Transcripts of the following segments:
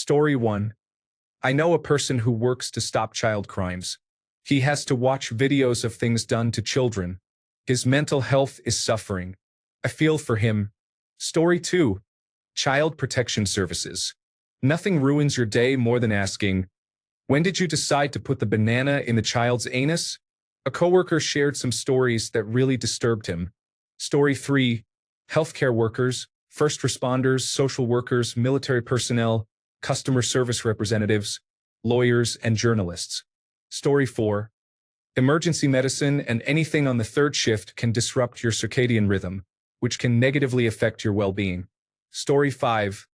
Story 1. I know a person who works to stop child crimes. He has to watch videos of things done to children. His mental health is suffering. I feel for him. Story 2. Child Protection Services. Nothing ruins your day more than asking, "When did you decide to put the banana in the child's anus?" A coworker shared some stories that really disturbed him. Story 3. Healthcare workers, first responders, social workers, military personnel, customer service representatives, lawyers, and journalists. Story 4. Emergency medicine and anything on the third shift can disrupt your circadian rhythm, which can negatively affect your well-being. Story 5.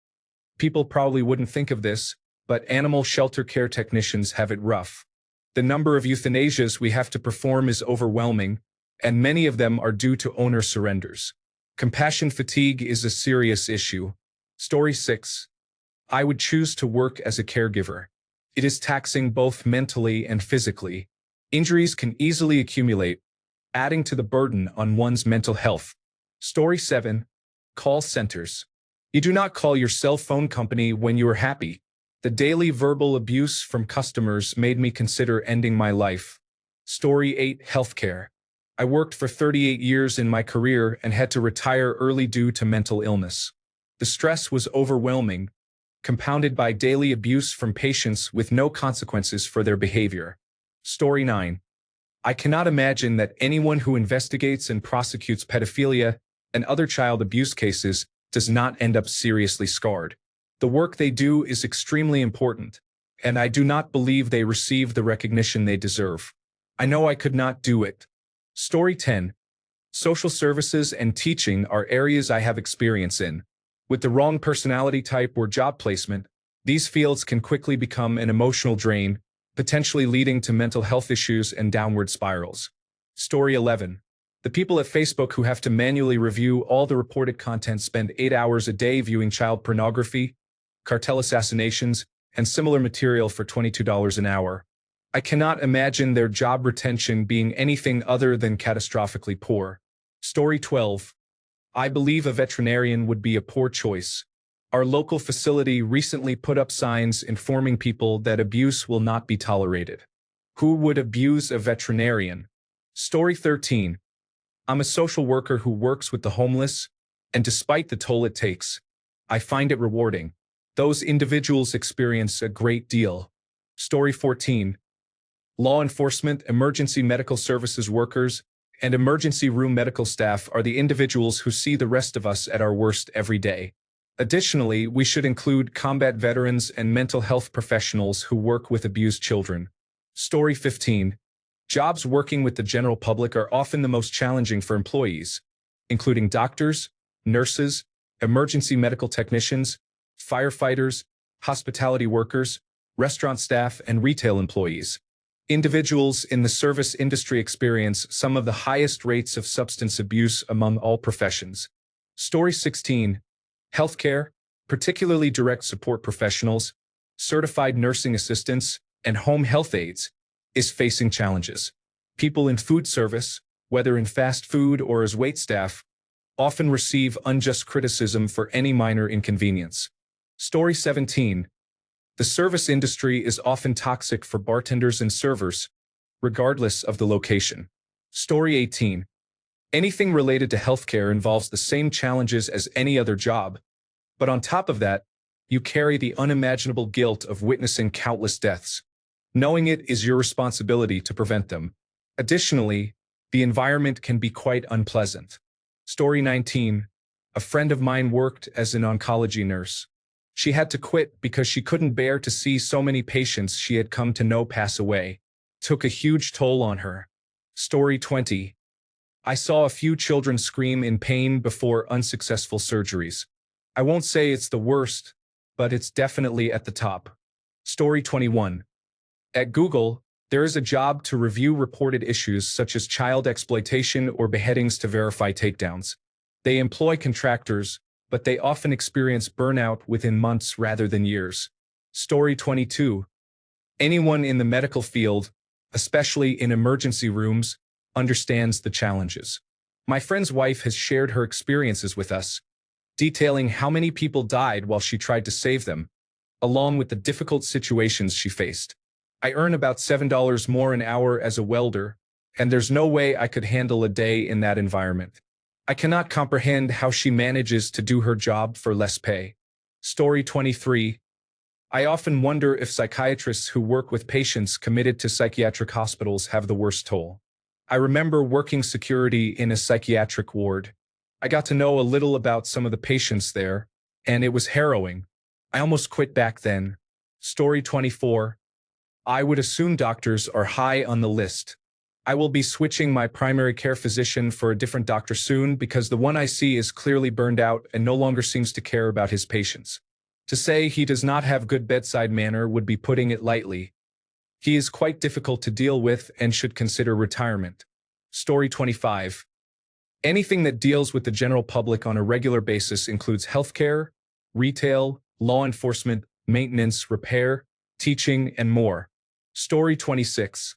People probably wouldn't think of this, but animal shelter care technicians have it rough. The number of euthanasias we have to perform is overwhelming, and many of them are due to owner surrenders. Compassion fatigue is a serious issue. Story 6. I would choose to work as a caregiver. It is taxing both mentally and physically. Injuries can easily accumulate, adding to the burden on one's mental health. Story 7. Call centers. You do not call your cell phone company when you are happy. The daily verbal abuse from customers made me consider ending my life. Story 8. Healthcare. I worked for 38 years in my career and had to retire early due to mental illness. The stress was overwhelming, compounded by daily abuse from patients with no consequences for their behavior. Story 9. I cannot imagine that anyone who investigates and prosecutes pedophilia and other child abuse cases does not end up seriously scarred. The work they do is extremely important, and I do not believe they receive the recognition they deserve. I know I could not do it. Story 10. Social services and teaching are areas I have experience in. With the wrong personality type or job placement, these fields can quickly become an emotional drain, potentially leading to mental health issues and downward spirals. Story 11. The people at Facebook who have to manually review all the reported content spend 8 hours a day viewing child pornography, cartel assassinations, and similar material for $22 an hour. I cannot imagine their job retention being anything other than catastrophically poor. Story 12. I believe a veterinarian would be a poor choice. Our local facility recently put up signs informing people that abuse will not be tolerated. Who would abuse a veterinarian? Story 13. I'm a social worker who works with the homeless, and despite the toll it takes, I find it rewarding. Those individuals experience a great deal. Story 14. Law enforcement, emergency medical services workers, and emergency room medical staff are the individuals who see the rest of us at our worst every day. Additionally, we should include combat veterans and mental health professionals who work with abused children. Story 15. Jobs working with the general public are often the most challenging for employees, including doctors, nurses, emergency medical technicians, firefighters, hospitality workers, restaurant staff, and retail employees. Individuals in the service industry experience some of the highest rates of substance abuse among all professions. Story 16. Healthcare, particularly direct support professionals, certified nursing assistants, and home health aides, is facing challenges. People in food service, whether in fast food or as waitstaff, often receive unjust criticism for any minor inconvenience. Story 17. The service industry is often toxic for bartenders and servers, regardless of the location. Story 18. Anything related to healthcare involves the same challenges as any other job, but on top of that, you carry the unimaginable guilt of witnessing countless deaths. Knowing it is your responsibility to prevent them. Additionally, the environment can be quite unpleasant. Story 19. A friend of mine worked as an oncology nurse. She had to quit because she couldn't bear to see so many patients she had come to know pass away. Took a huge toll on her. Story 20. I saw a few children scream in pain before unsuccessful surgeries. I won't say it's the worst, but it's definitely at the top. Story 21. At Google, there is a job to review reported issues such as child exploitation or beheadings to verify takedowns. They employ contractors, but they often experience burnout within months rather than years. Story 22. Anyone in the medical field, especially in emergency rooms, understands the challenges. My friend's wife has shared her experiences with us, detailing how many people died while she tried to save them, along with the difficult situations she faced. I earn about $7 more an hour as a welder, and there's no way I could handle a day in that environment. I cannot comprehend how she manages to do her job for less pay. Story 23. I often wonder if psychiatrists who work with patients committed to psychiatric hospitals have the worst toll. I remember working security in a psychiatric ward. I got to know a little about some of the patients there, and it was harrowing. I almost quit back then. Story 24. I would assume doctors are high on the list. I will be switching my primary care physician for a different doctor soon because the one I see is clearly burned out and no longer seems to care about his patients. To say he does not have good bedside manner would be putting it lightly. He is quite difficult to deal with and should consider retirement. Story 25. Anything that deals with the general public on a regular basis includes healthcare, retail, law enforcement, maintenance, repair, teaching, and more. Story 26.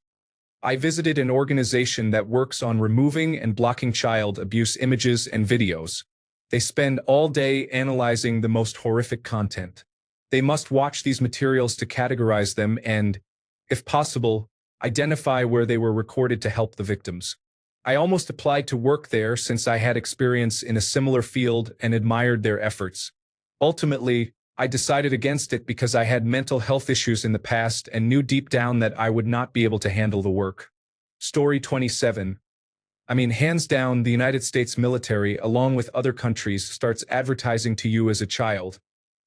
I visited an organization that works on removing and blocking child abuse images and videos. They spend all day analyzing the most horrific content. They must watch these materials to categorize them and, if possible, identify where they were recorded to help the victims. I almost applied to work there since I had experience in a similar field and admired their efforts. Ultimately, I decided against it because I had mental health issues in the past and knew deep down that I would not be able to handle the work. Story 27. Hands down, the United States military, along with other countries, starts advertising to you as a child.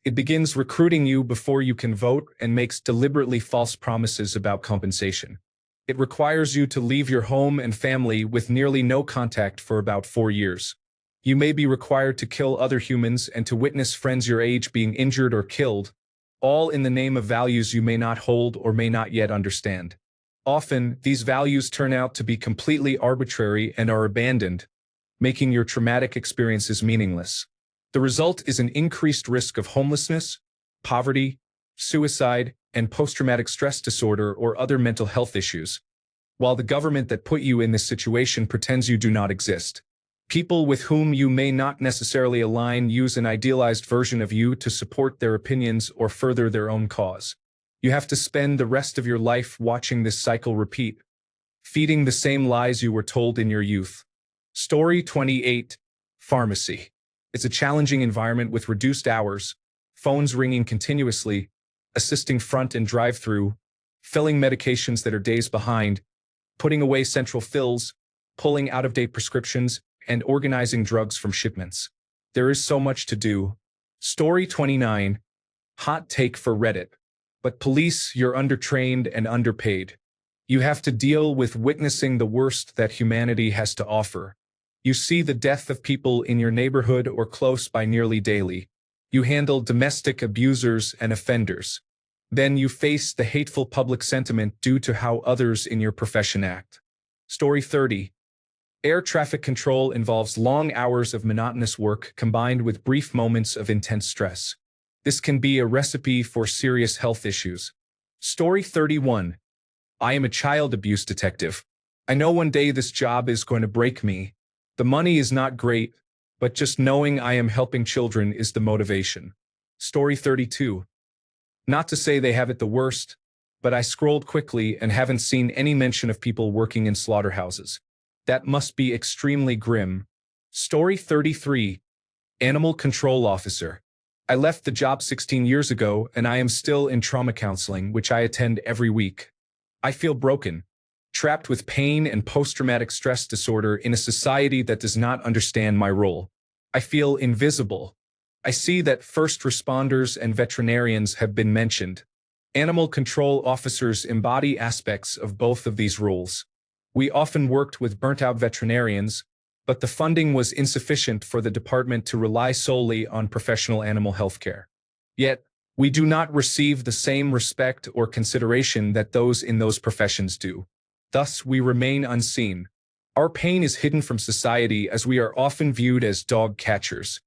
It begins recruiting you before you can vote and makes deliberately false promises about compensation. It requires you to leave your home and family with nearly no contact for about 4 years. You may be required to kill other humans and to witness friends your age being injured or killed, all in the name of values you may not hold or may not yet understand. Often, these values turn out to be completely arbitrary and are abandoned, making your traumatic experiences meaningless. The result is an increased risk of homelessness, poverty, suicide, and post-traumatic stress disorder or other mental health issues, while the government that put you in this situation pretends you do not exist. People with whom you may not necessarily align use an idealized version of you to support their opinions or further their own cause. You have to spend the rest of your life watching this cycle repeat, feeding the same lies you were told in your youth. Story 28. Pharmacy. It's a challenging environment with reduced hours, phones ringing continuously, assisting front and drive-through, filling medications that are days behind, putting away central fills, pulling out-of-date prescriptions, and organizing drugs from shipments. There is so much to do. Story 29. Hot take for Reddit. But police, you're undertrained and underpaid. You have to deal with witnessing the worst that humanity has to offer. You see the death of people in your neighborhood or close by nearly daily. You handle domestic abusers and offenders. Then you face the hateful public sentiment due to how others in your profession act. Story 30. Air traffic control involves long hours of monotonous work combined with brief moments of intense stress. This can be a recipe for serious health issues. Story 31. I am a child abuse detective. I know one day this job is going to break me. The money is not great, but just knowing I am helping children is the motivation. Story 32. Not to say they have it the worst, but I scrolled quickly and haven't seen any mention of people working in slaughterhouses. That must be extremely grim. Story 33. Animal Control Officer. I left the job 16 years ago and I am still in trauma counseling, which I attend every week. I feel broken, trapped with pain and post-traumatic stress disorder in a society that does not understand my role. I feel invisible. I see that first responders and veterinarians have been mentioned. Animal control officers embody aspects of both of these roles. We often worked with burnt-out veterinarians, but the funding was insufficient for the department to rely solely on professional animal health care. Yet, we do not receive the same respect or consideration that those in those professions do. Thus, we remain unseen. Our pain is hidden from society as we are often viewed as dog catchers,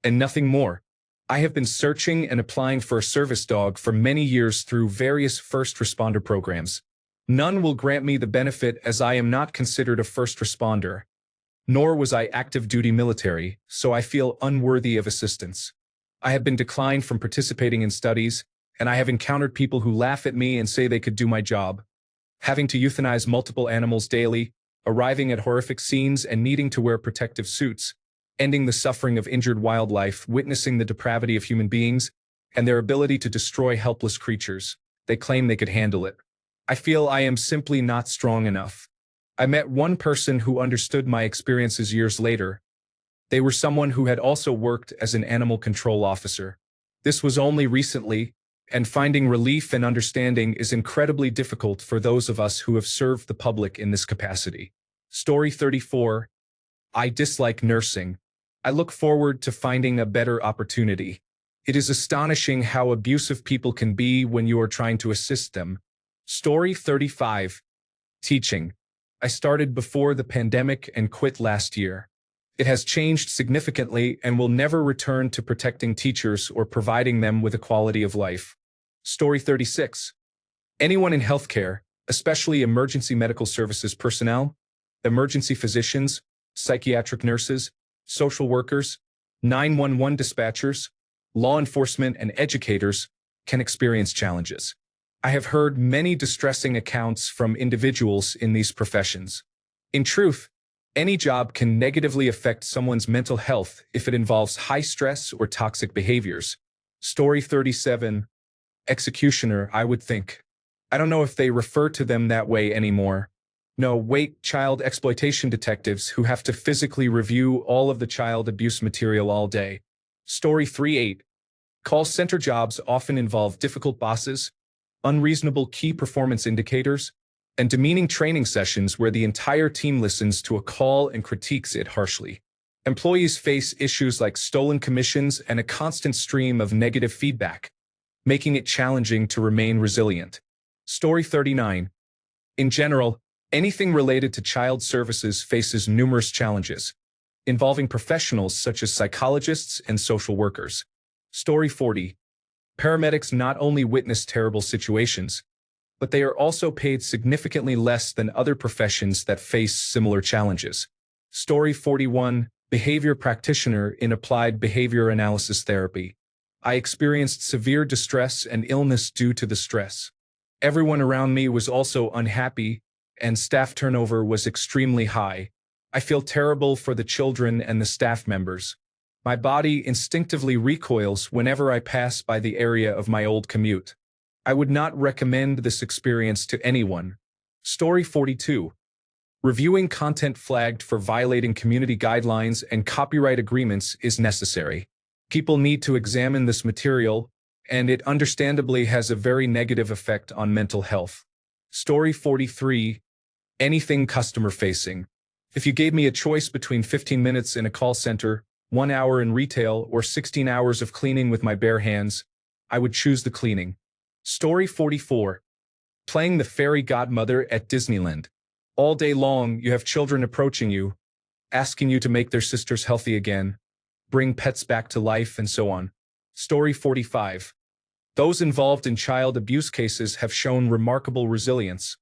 and nothing more. I have been searching and applying for a service dog for many years through various first responder programs. None will grant me the benefit as I am not considered a first responder, nor was I active duty military, so I feel unworthy of assistance. I have been declined from participating in studies, and I have encountered people who laugh at me and say they could do my job. Having to euthanize multiple animals daily, arriving at horrific scenes and needing to wear protective suits, ending the suffering of injured wildlife, witnessing the depravity of human beings, and their ability to destroy helpless creatures. They claim they could handle it. I feel I am simply not strong enough. I met one person who understood my experiences years later. They were someone who had also worked as an animal control officer. This was only recently, and finding relief and understanding is incredibly difficult for those of us who have served the public in this capacity. Story 34. I dislike nursing. I look forward to finding a better opportunity. It is astonishing how abusive people can be when you are trying to assist them. Story 35. Teaching. I started before the pandemic and quit last year. It has changed significantly and will never return to protecting teachers or providing them with a quality of life. Story 36. Anyone in healthcare, especially emergency medical services personnel, emergency physicians, psychiatric nurses, social workers, 911 dispatchers, law enforcement, and educators, can experience challenges. I have heard many distressing accounts from individuals in these professions. In truth, any job can negatively affect someone's mental health if it involves high stress or toxic behaviors. Story 37. Executioner, I would think. I don't know if they refer to them that way anymore. No, wait, child exploitation detectives who have to physically review all of the child abuse material all day. Story 38. Call center jobs often involve difficult bosses, unreasonable key performance indicators, and demeaning training sessions where the entire team listens to a call and critiques it harshly. Employees face issues like stolen commissions and a constant stream of negative feedback, making it challenging to remain resilient. Story 39. In general, anything related to child services faces numerous challenges, involving professionals such as psychologists and social workers. Story 40. Paramedics not only witness terrible situations, but they are also paid significantly less than other professions that face similar challenges. Story 41. Behavior practitioner in applied behavior analysis therapy. I experienced severe distress and illness due to the stress. Everyone around me was also unhappy, and staff turnover was extremely high. I feel terrible for the children and the staff members. My body instinctively recoils whenever I pass by the area of my old commute. I would not recommend this experience to anyone. Story 42. Reviewing content flagged for violating community guidelines and copyright agreements is necessary. People need to examine this material, and it understandably has a very negative effect on mental health. Story 43. Anything customer-facing. If you gave me a choice between 15 minutes in a call center, 1 hour in retail, or 16 hours of cleaning with my bare hands, I would choose the cleaning. Story 44. Playing the fairy godmother at Disneyland. All day long, you have children approaching you, asking you to make their sisters healthy again, bring pets back to life, and so on. Story 45. Those involved in child abuse cases have shown remarkable resilience,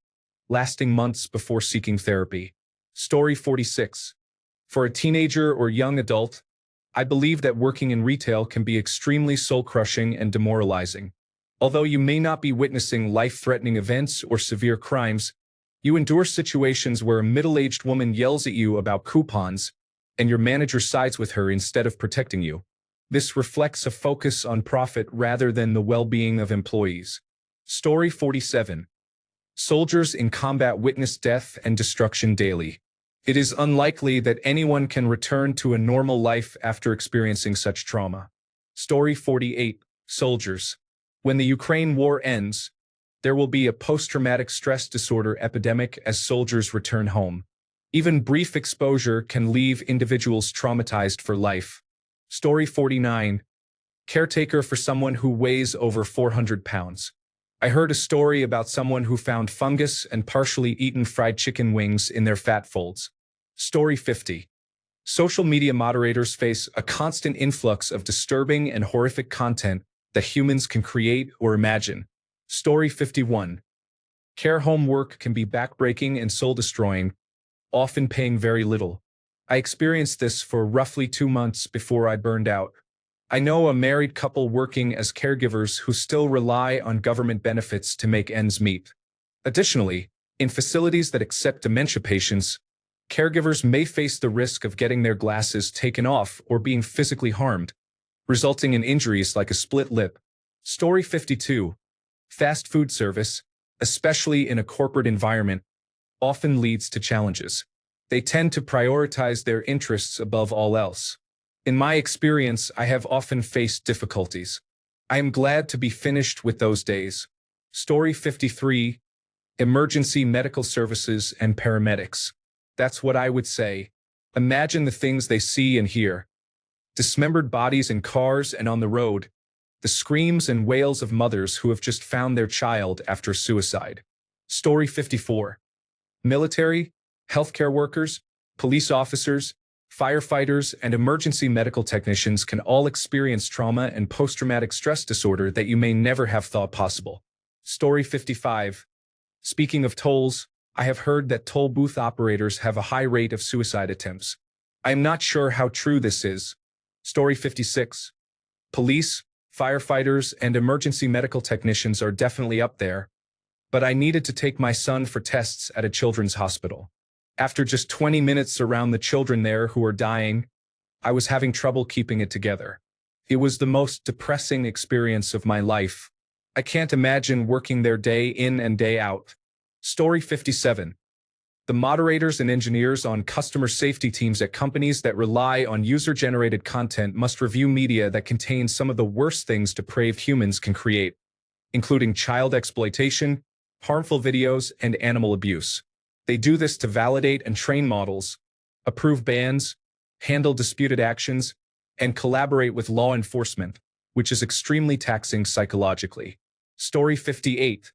lasting months before seeking therapy. Story 46. For a teenager or young adult, I believe that working in retail can be extremely soul-crushing and demoralizing. Although you may not be witnessing life-threatening events or severe crimes, you endure situations where a middle-aged woman yells at you about coupons, and your manager sides with her instead of protecting you. This reflects a focus on profit rather than the well-being of employees. Story 47. Soldiers in combat witness death and destruction daily. It is unlikely that anyone can return to a normal life after experiencing such trauma. Story 48. Soldiers. When the Ukraine war ends, there will be a post-traumatic stress disorder epidemic as soldiers return home. Even brief exposure can leave individuals traumatized for life. Story 49. Caretaker for someone who weighs over 400 pounds. I heard a story about someone who found fungus and partially eaten fried chicken wings in their fat folds. Story 50. Social media moderators face a constant influx of disturbing and horrific content that humans can create or imagine. Story 51. Care home work can be backbreaking and soul-destroying, often paying very little. I experienced this for roughly 2 months before I burned out. I know a married couple working as caregivers who still rely on government benefits to make ends meet. Additionally, in facilities that accept dementia patients, caregivers may face the risk of getting their glasses taken off or being physically harmed, resulting in injuries like a split lip. Story 52. Fast food service, especially in a corporate environment, often leads to challenges. They tend to prioritize their interests above all else. In my experience, I have often faced difficulties. I am glad to be finished with those days. Story 53. Emergency medical services and paramedics. That's what I would say. Imagine the things they see and hear. Dismembered bodies in cars and on the road. The screams and wails of mothers who have just found their child after suicide. Story 54. Military, healthcare workers, police officers, firefighters, and emergency medical technicians can all experience trauma and post-traumatic stress disorder that you may never have thought possible. Story 55. Speaking of tolls, I have heard that toll booth operators have a high rate of suicide attempts. I am not sure how true this is. Story 56. Police, firefighters, and emergency medical technicians are definitely up there, but I needed to take my son for tests at a children's hospital. After just 20 minutes around the children there who are dying, I was having trouble keeping it together. It was the most depressing experience of my life. I can't imagine working there day in and day out. Story 57. The moderators and engineers on customer safety teams at companies that rely on user-generated content must review media that contains some of the worst things depraved humans can create, including child exploitation, harmful videos, and animal abuse. They do this to validate and train models, approve bans, handle disputed actions, and collaborate with law enforcement, which is extremely taxing psychologically. Story 58.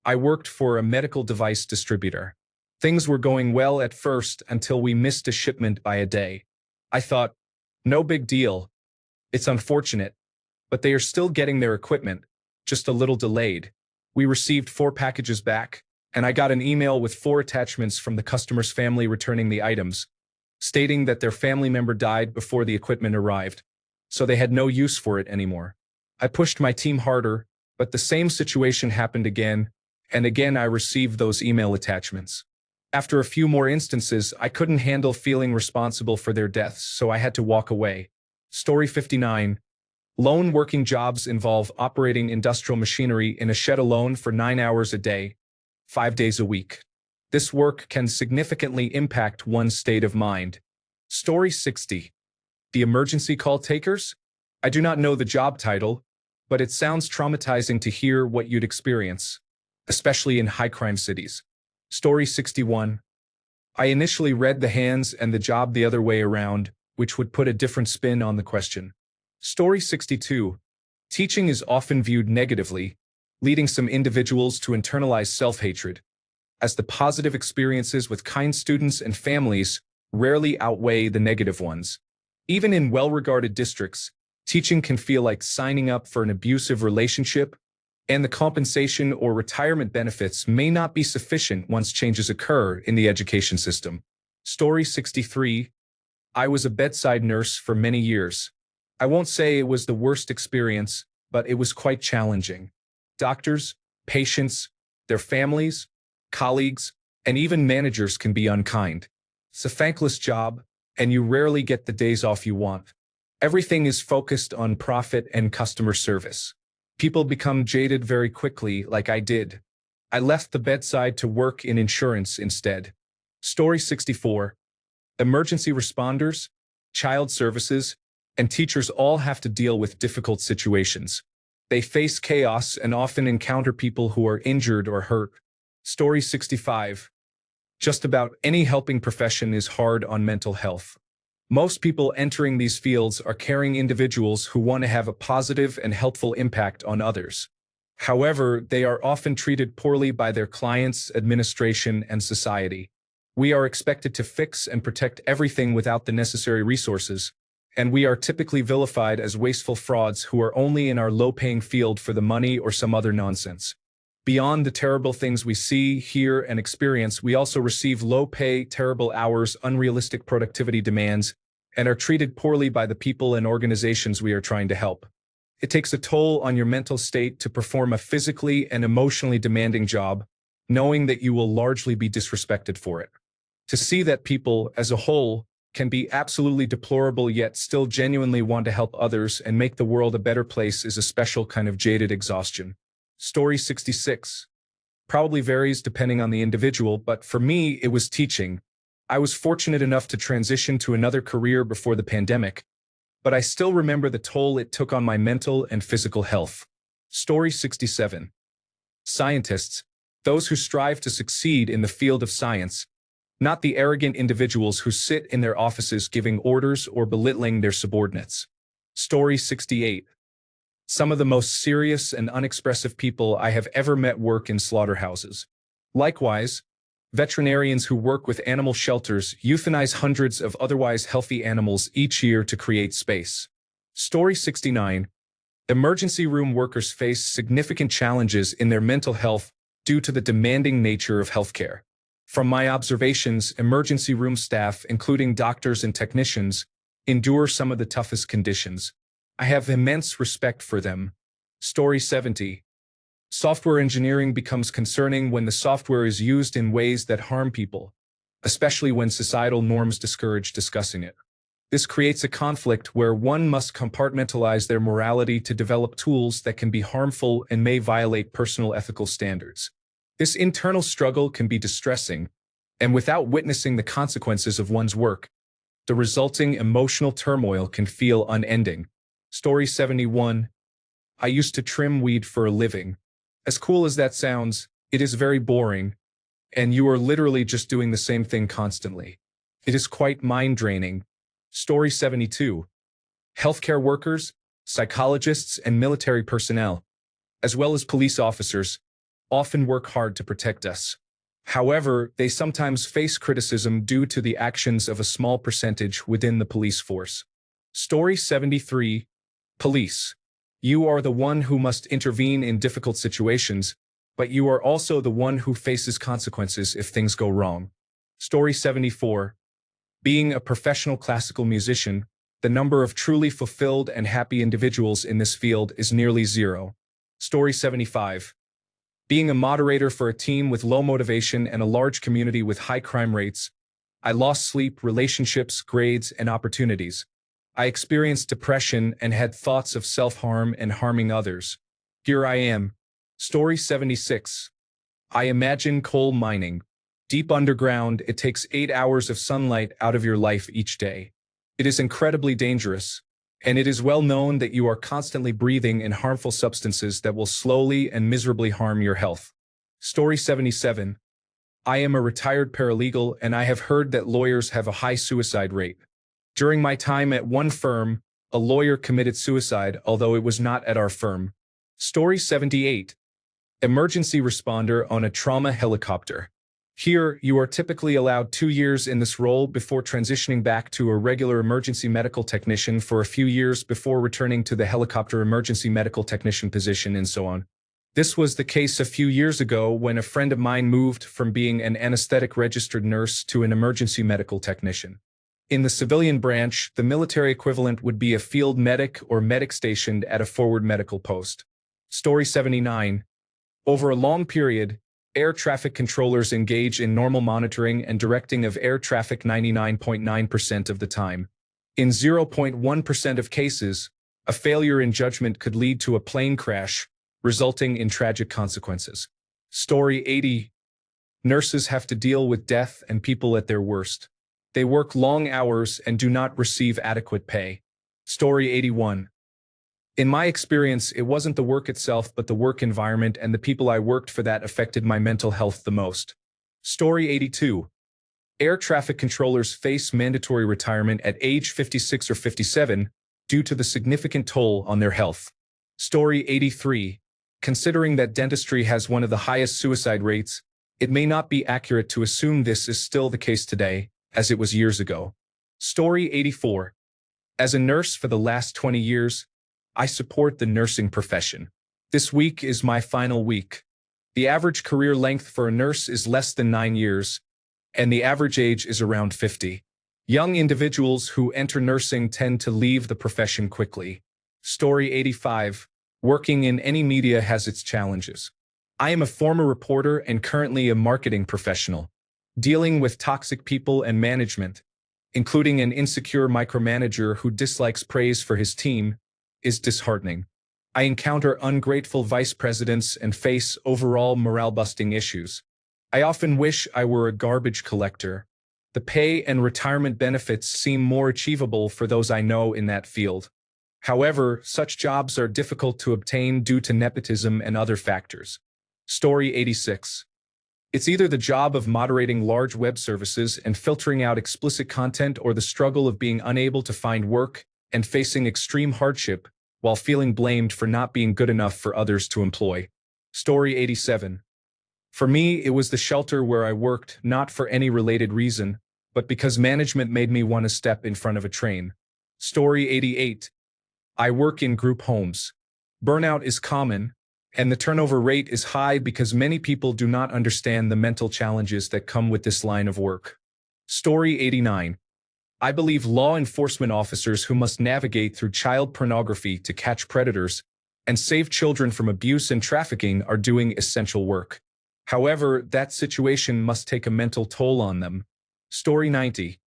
I worked for a medical device distributor. Things were going well at first until we missed a shipment by a day. I thought, no big deal. It's unfortunate, but they are still getting their equipment, just a little delayed. We received 4 packages back, and I got an email with 4 attachments from the customer's family returning the items, stating that their family member died before the equipment arrived, so they had no use for it anymore. I pushed my team harder, but the same situation happened again, and again I received those email attachments. After a few more instances, I couldn't handle feeling responsible for their deaths, so I had to walk away. Story 59. Lone working jobs involve operating industrial machinery in a shed alone for 9 hours a day, 5 days a week. This work can significantly impact one's state of mind. Story 60. The emergency call takers? I do not know the job title, but it sounds traumatizing to hear what you'd experience, especially in high-crime cities. Story 61. I initially read the hands and the job the other way around, which would put a different spin on the question. Story 62. Teaching is often viewed negatively, leading some individuals to internalize self-hatred, as the positive experiences with kind students and families rarely outweigh the negative ones. Even in well-regarded districts, teaching can feel like signing up for an abusive relationship, and the compensation or retirement benefits may not be sufficient once changes occur in the education system. Story 63. I was a bedside nurse for many years. I won't say it was the worst experience, but it was quite challenging. Doctors, patients, their families, colleagues, and even managers can be unkind. It's a thankless job, and you rarely get the days off you want. Everything is focused on profit and customer service. People become jaded very quickly, like I did. I left the bedside to work in insurance instead. Story 64. Emergency responders, child services, and teachers all have to deal with difficult situations. They face chaos and often encounter people who are injured or hurt. Story 65. Just about any helping profession is hard on mental health. Most people entering these fields are caring individuals who want to have a positive and helpful impact on others. However, they are often treated poorly by their clients, administration, and society. We are expected to fix and protect everything without the necessary resources, and we are typically vilified as wasteful frauds who are only in our low-paying field for the money or some other nonsense. Beyond the terrible things we see, hear, and experience, we also receive low pay, terrible hours, unrealistic productivity demands, and are treated poorly by the people and organizations we are trying to help. It takes a toll on your mental state to perform a physically and emotionally demanding job, knowing that you will largely be disrespected for it. To see that people, as a whole, can be absolutely deplorable yet still genuinely want to help others and make the world a better place is a special kind of jaded exhaustion. Story 66. Probably varies depending on the individual, but for me, it was teaching. I was fortunate enough to transition to another career before the pandemic, but I still remember the toll it took on my mental and physical health. Story 67. Scientists, those who strive to succeed in the field of science, not the arrogant individuals who sit in their offices giving orders or belittling their subordinates. Story 68. Some of the most serious and unexpressive people I have ever met work in slaughterhouses. Likewise, veterinarians who work with animal shelters euthanize hundreds of otherwise healthy animals each year to create space. Story 69. Emergency room workers face significant challenges in their mental health due to the demanding nature of healthcare. From my observations, emergency room staff, including doctors and technicians, endure some of the toughest conditions. I have immense respect for them. Story 70. Software engineering becomes concerning when the software is used in ways that harm people, especially when societal norms discourage discussing it. This creates a conflict where one must compartmentalize their morality to develop tools that can be harmful and may violate personal ethical standards. This internal struggle can be distressing, and without witnessing the consequences of one's work, the resulting emotional turmoil can feel unending. Story 71. I used to trim weed for a living. As cool as that sounds, it is very boring, and you are literally just doing the same thing constantly. It is quite mind-draining. Story 72. Healthcare workers, psychologists, and military personnel, as well as police officers, often work hard to protect us. However, they sometimes face criticism due to the actions of a small percentage within the police force. Story 73. Police. You are the one who must intervene in difficult situations, but you are also the one who faces consequences if things go wrong. Story 74. Being a professional classical musician, the number of truly fulfilled and happy individuals in this field is nearly zero. Story 75. Being a moderator for a team with low motivation and a large community with high crime rates, I lost sleep, relationships, grades, and opportunities. I experienced depression and had thoughts of self-harm and harming others. Here I am. Story 76. I imagine coal mining. Deep underground, it takes 8 hours of sunlight out of your life each day. It is incredibly dangerous, and it is well known that you are constantly breathing in harmful substances that will slowly and miserably harm your health. Story 77. I am a retired paralegal, and I have heard that lawyers have a high suicide rate. During my time at one firm, a lawyer committed suicide, although it was not at our firm. Story 78. Emergency responder on a trauma helicopter. Here, you are typically allowed 2 years in this role before transitioning back to a regular emergency medical technician for a few years before returning to the helicopter emergency medical technician position and so on. This was the case a few years ago when a friend of mine moved from being an anesthetic registered nurse to an emergency medical technician. In the civilian branch, the military equivalent would be a field medic or medic stationed at a forward medical post. Story 79. Over a long period, air traffic controllers engage in normal monitoring and directing of air traffic 99.9% of the time. In 0.1% of cases, a failure in judgment could lead to a plane crash, resulting in tragic consequences. Story 80. Nurses have to deal with death and people at their worst. They work long hours and do not receive adequate pay. Story 81. In my experience, it wasn't the work itself, but the work environment and the people I worked for that affected my mental health the most. Story 82. Air traffic controllers face mandatory retirement at age 56 or 57 due to the significant toll on their health. Story 83. Considering that dentistry has one of the highest suicide rates, it may not be accurate to assume this is still the case today, as it was years ago. Story 84. As a nurse for the last 20 years, I support the nursing profession. This week is my final week. The average career length for a nurse is less than 9 years, and the average age is around 50. Young individuals who enter nursing tend to leave the profession quickly. Story 85. Working in any media has its challenges. I am a former reporter and currently a marketing professional. Dealing with toxic people and management, including an insecure micromanager who dislikes praise for his team, is disheartening. I encounter ungrateful vice presidents and face overall morale-busting issues. I often wish I were a garbage collector. The pay and retirement benefits seem more achievable for those I know in that field. However, such jobs are difficult to obtain due to nepotism and other factors. Story 86. It's either the job of moderating large web services and filtering out explicit content or the struggle of being unable to find work and facing extreme hardship while feeling blamed for not being good enough for others to employ. Story 87. For me, it was the shelter where I worked, not for any related reason, but because management made me want to step in front of a train. Story 88. I work in group homes. Burnout is common, and the turnover rate is high because many people do not understand the mental challenges that come with this line of work. Story 89. I believe law enforcement officers who must navigate through child pornography to catch predators and save children from abuse and trafficking are doing essential work. However, that situation must take a mental toll on them. Story 90.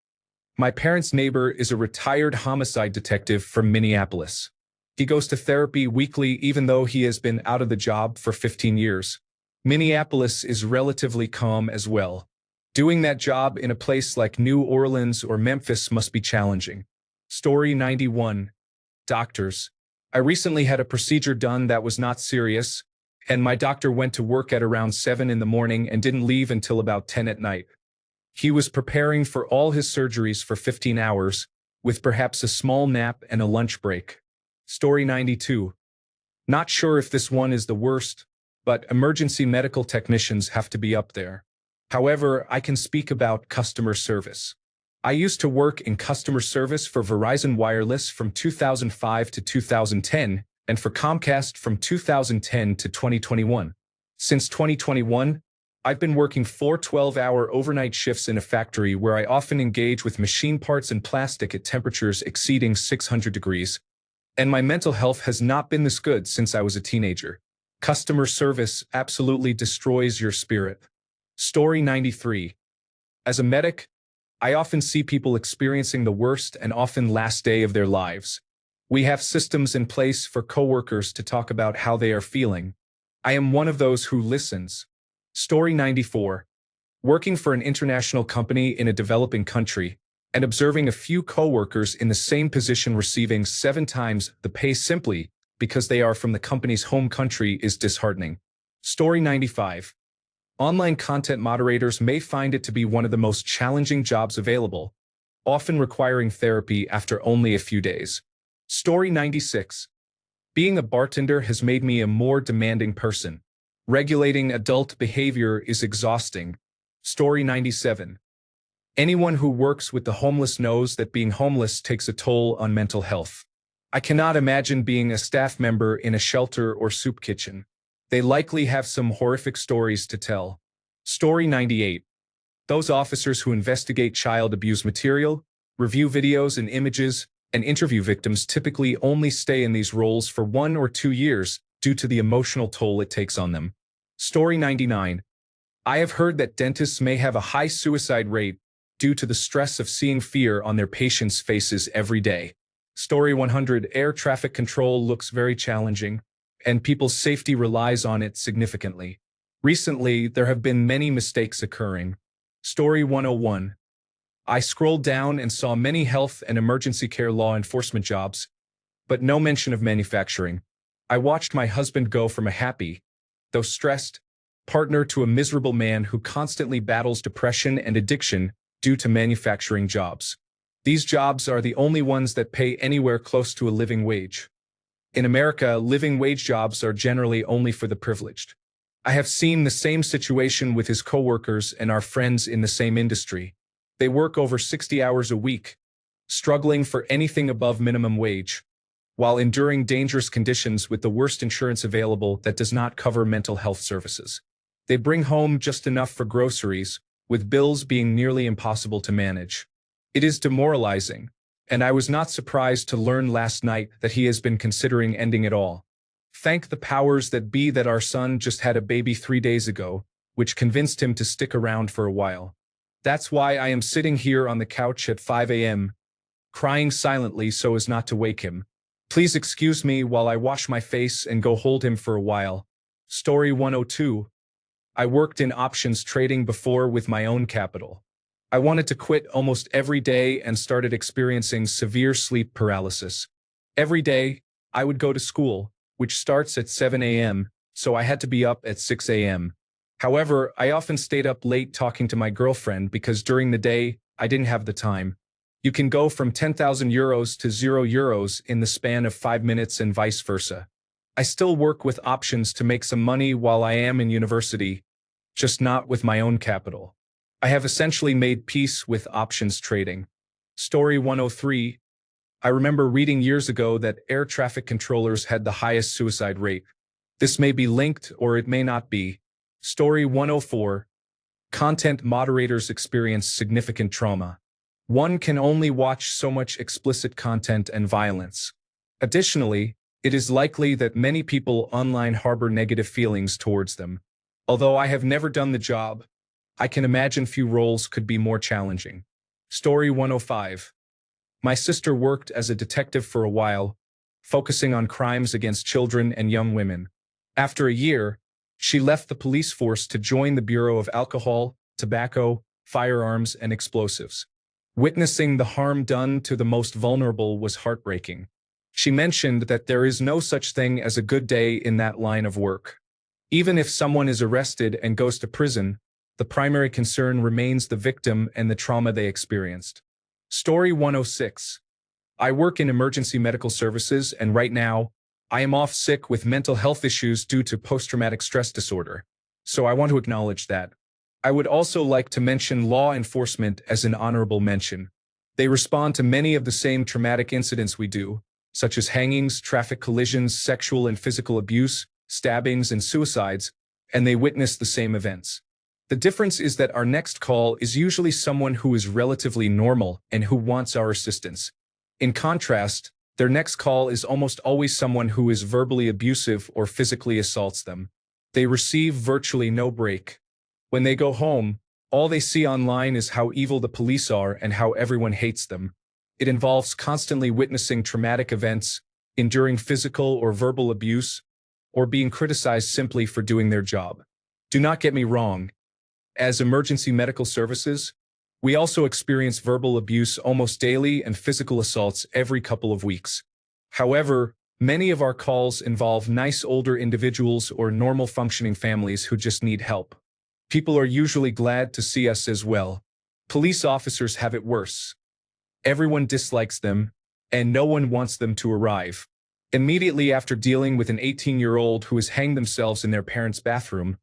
My parents' neighbor is a retired homicide detective from Minneapolis. He goes to therapy weekly even though he has been out of the job for 15 years. Minneapolis is relatively calm as well. Doing that job in a place like New Orleans or Memphis must be challenging. Story 91. Doctors. I recently had a procedure done that was not serious, and my doctor went to work at around 7 in the morning and didn't leave until about 10 at night. He was preparing for all his surgeries for 15 hours, with perhaps a small nap and a lunch break. Story 92. Not sure if this one is the worst, but emergency medical technicians have to be up there. However, I can speak about customer service. I used to work in customer service for Verizon Wireless from 2005 to 2010, and for Comcast from 2010 to 2021. Since 2021, I've been working 4 12-hour overnight shifts in a factory where I often engage with machine parts and plastic at temperatures exceeding 600 degrees. And my mental health has not been this good since I was a teenager. Customer service absolutely destroys your spirit. Story 93. As a medic, I often see people experiencing the worst and often last day of their lives. We have systems in place for coworkers to talk about how they are feeling. I am one of those who listens. Story 94. Working for an international company in a developing country and observing a few coworkers in the same position receiving 7 times the pay simply because they are from the company's home country is disheartening. Story 95. Online content moderators may find it to be one of the most challenging jobs available, often requiring therapy after only a few days. Story 96. Being a bartender has made me a more demanding person. Regulating adult behavior is exhausting. Story 97. Anyone who works with the homeless knows that being homeless takes a toll on mental health. I cannot imagine being a staff member in a shelter or soup kitchen. They likely have some horrific stories to tell. Story 98. Those officers who investigate child abuse material, review videos and images, and interview victims typically only stay in these roles for 1 or 2 years due to the emotional toll it takes on them. Story 99. I have heard that dentists may have a high suicide rate due to the stress of seeing fear on their patients' faces every day. Story 100. Air traffic control looks very challenging, and people's safety relies on it significantly. Recently, there have been many mistakes occurring. Story 101. I scrolled down and saw many health and emergency care law enforcement jobs, but no mention of manufacturing. I watched my husband go from a happy, though stressed, partner to a miserable man who constantly battles depression and addiction due to manufacturing jobs. These jobs are the only ones that pay anywhere close to a living wage. In America, living wage jobs are generally only for the privileged. I have seen the same situation with his coworkers and our friends in the same industry. They work over 60 hours a week, struggling for anything above minimum wage, while enduring dangerous conditions with the worst insurance available that does not cover mental health services. They bring home just enough for groceries, with bills being nearly impossible to manage. It is demoralizing, and I was not surprised to learn last night that he has been considering ending it all. Thank the powers that be that our son just had a baby 3 days ago, which convinced him to stick around for a while. That's why I am sitting here on the couch at 5 a.m., crying silently so as not to wake him. Please excuse me while I wash my face and go hold him for a while. Story 102. I worked in options trading before with my own capital. I wanted to quit almost every day and started experiencing severe sleep paralysis. Every day, I would go to school, which starts at 7 a.m., so I had to be up at 6 a.m. However, I often stayed up late talking to my girlfriend because during the day, I didn't have the time. You can go from 10,000 euros to €0 in the span of 5 minutes and vice versa. I still work with options to make some money while I am in university, just not with my own capital. I have essentially made peace with options trading. Story 103. I remember reading years ago that air traffic controllers had the highest suicide rate. This may be linked or it may not be. Story 104. Content moderators experience significant trauma. One can only watch so much explicit content and violence. Additionally, it is likely that many people online harbor negative feelings towards them. Although I have never done the job, I can imagine few roles could be more challenging. Story 105. My sister worked as a detective for a while, focusing on crimes against children and young women. After a year, she left the police force to join the Bureau of Alcohol, Tobacco, Firearms, and Explosives. Witnessing the harm done to the most vulnerable was heartbreaking. She mentioned that there is no such thing as a good day in that line of work. Even if someone is arrested and goes to prison, the primary concern remains the victim and the trauma they experienced. Story 106. I work in emergency medical services, and right now, I am off sick with mental health issues due to post-traumatic stress disorder. So I want to acknowledge that. I would also like to mention law enforcement as an honorable mention. They respond to many of the same traumatic incidents we do, such as hangings, traffic collisions, sexual and physical abuse, stabbings, and suicides, and they witness the same events. The difference is that our next call is usually someone who is relatively normal and who wants our assistance. In contrast, their next call is almost always someone who is verbally abusive or physically assaults them. They receive virtually no break. When they go home, all they see online is how evil the police are and how everyone hates them. It involves constantly witnessing traumatic events, enduring physical or verbal abuse, or being criticized simply for doing their job. Do not get me wrong. As emergency medical services, we also experience verbal abuse almost daily and physical assaults every couple of weeks. However, many of our calls involve nice older individuals or normal functioning families who just need help. People are usually glad to see us as well. Police officers have it worse. Everyone dislikes them, and no one wants them to arrive. Immediately after dealing with an 18-year-old who has hanged themselves in their parents' bathroom,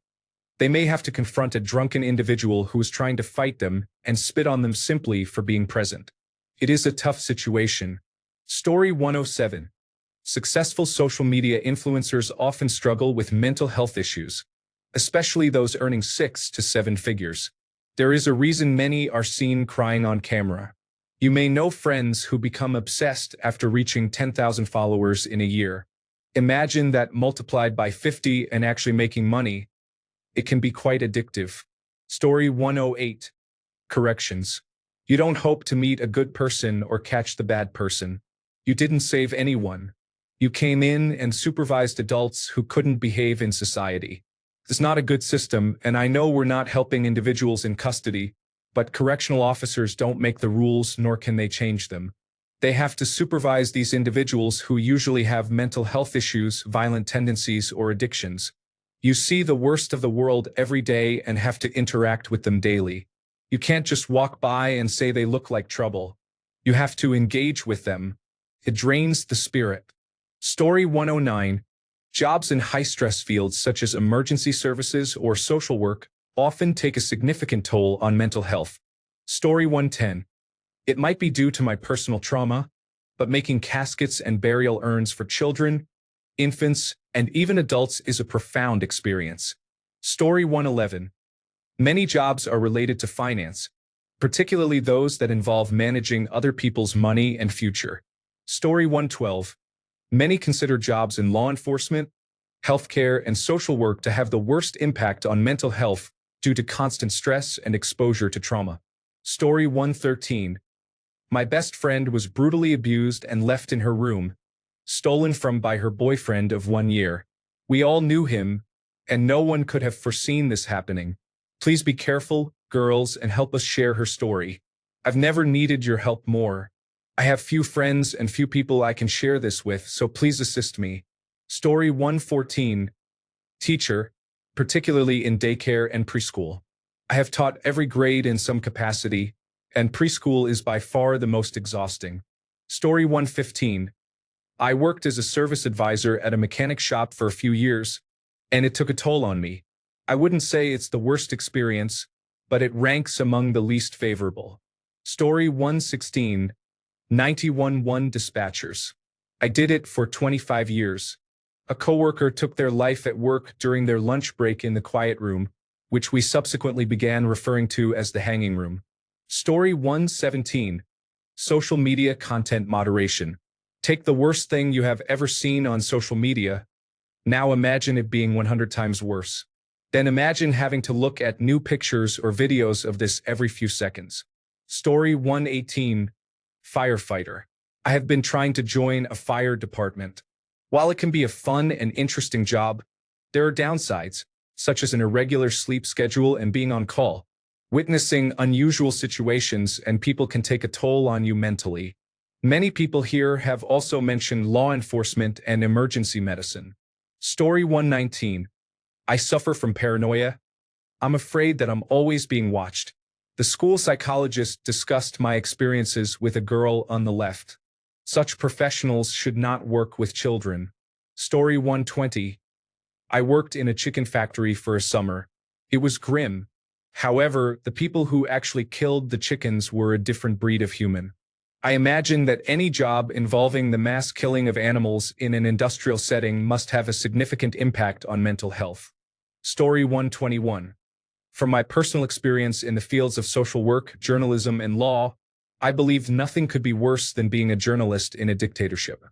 they may have to confront a drunken individual who is trying to fight them and spit on them simply for being present. It is a tough situation. Story 107. Successful social media influencers often struggle with mental health issues, especially those earning 6 to 7 figures. There is a reason many are seen crying on camera. You may know friends who become obsessed after reaching 10,000 followers in a year. Imagine that multiplied by 50 and actually making money. It can be quite addictive. Story 108. Corrections. You don't hope to meet a good person or catch the bad person. You didn't save anyone. You came in and supervised adults who couldn't behave in society. It's not a good system, and I know we're not helping individuals in custody, but correctional officers don't make the rules nor can they change them. They have to supervise these individuals who usually have mental health issues, violent tendencies, or addictions. You see the worst of the world every day and have to interact with them daily. You can't just walk by and say they look like trouble. You have to engage with them. It drains the spirit. Story 109. Jobs in high-stress fields such as emergency services or social work often take a significant toll on mental health. Story 110. It might be due to my personal trauma, but making caskets and burial urns for children, infants, and even adults is a profound experience. Story 111. Many jobs are related to finance, particularly those that involve managing other people's money and future. Story 112. Many consider jobs in law enforcement, healthcare, and social work to have the worst impact on mental health due to constant stress and exposure to trauma. Story 113. My best friend was brutally abused and left in her room, stolen from by her boyfriend of 1 year. We all knew him, and no one could have foreseen this happening. Please be careful, girls, and help us share her story. I've never needed your help more. I have few friends and few people I can share this with, so please assist me. Story 114. Teacher, particularly in daycare and preschool. I have taught every grade in some capacity, and preschool is by far the most exhausting. Story 115. I worked as a service advisor at a mechanic shop for a few years, and it took a toll on me. I wouldn't say it's the worst experience, but it ranks among the least favorable. Story 116. 91 dispatchers. I did it for 25 years. A coworker took their life at work during their lunch break in the quiet room, which we subsequently began referring to as the hanging room. Story 117. Social media content moderation. Take the worst thing you have ever seen on social media. Now imagine it being 100 times worse. Then imagine having to look at new pictures or videos of this every few seconds. Story 118. Firefighter. I have been trying to join a fire department. While it can be a fun and interesting job, there are downsides, such as an irregular sleep schedule and being on call. Witnessing unusual situations and people can take a toll on you mentally. Many people here have also mentioned law enforcement and emergency medicine. Story 119. I suffer from paranoia. I'm afraid that I'm always being watched. The school psychologist discussed my experiences with a girl on the left. Such professionals should not work with children. Story 120. I worked in a chicken factory for a summer. It was grim. However, the people who actually killed the chickens were a different breed of human. I imagine that any job involving the mass killing of animals in an industrial setting must have a significant impact on mental health. Story 121. From my personal experience in the fields of social work, journalism, and law, I believe nothing could be worse than being a journalist in a dictatorship.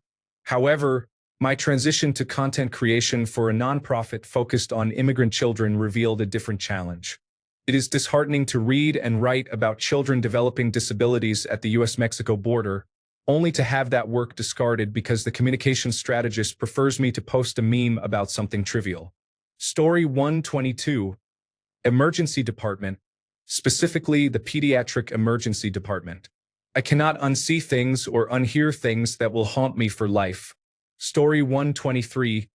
However, my transition to content creation for a nonprofit focused on immigrant children revealed a different challenge. It is disheartening to read and write about children developing disabilities at the US-Mexico border, only to have that work discarded because the communications strategist prefers me to post a meme about something trivial. Story 122. Emergency Department, specifically the Pediatric Emergency Department. I cannot unsee things or unhear things that will haunt me for life. Story 123.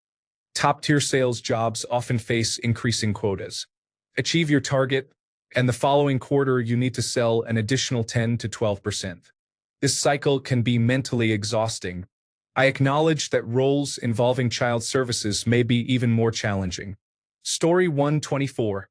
Top-tier sales jobs often face increasing quotas. Achieve your target, and the following quarter you need to sell an additional 10 to 12%. This cycle can be mentally exhausting. I acknowledge that roles involving child services may be even more challenging. Story 124.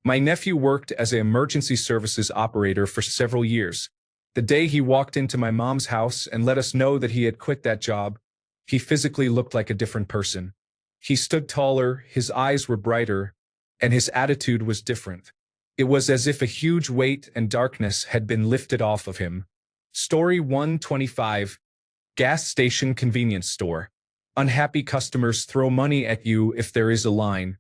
My nephew worked as an emergency services operator for several years. The day he walked into my mom's house and let us know that he had quit that job, he physically looked like a different person. He stood taller, his eyes were brighter, and his attitude was different. It was as if a huge weight and darkness had been lifted off of him. Story 125. Gas station convenience store. Unhappy customers throw money at you if there is a line.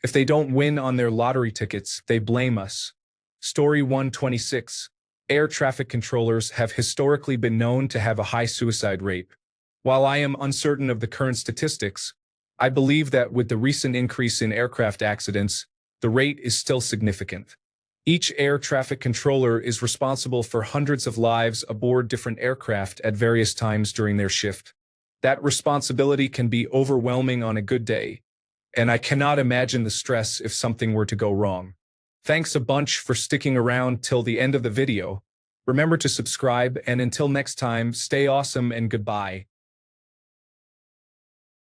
If they don't win on their lottery tickets, they blame us. Story 126. Air traffic controllers have historically been known to have a high suicide rate. While I am uncertain of the current statistics, I believe that with the recent increase in aircraft accidents, the rate is still significant. Each air traffic controller is responsible for hundreds of lives aboard different aircraft at various times during their shift. That responsibility can be overwhelming on a good day, and I cannot imagine the stress if something were to go wrong. Thanks a bunch for sticking around till the end of the video. Remember to subscribe, and until next time, stay awesome and goodbye.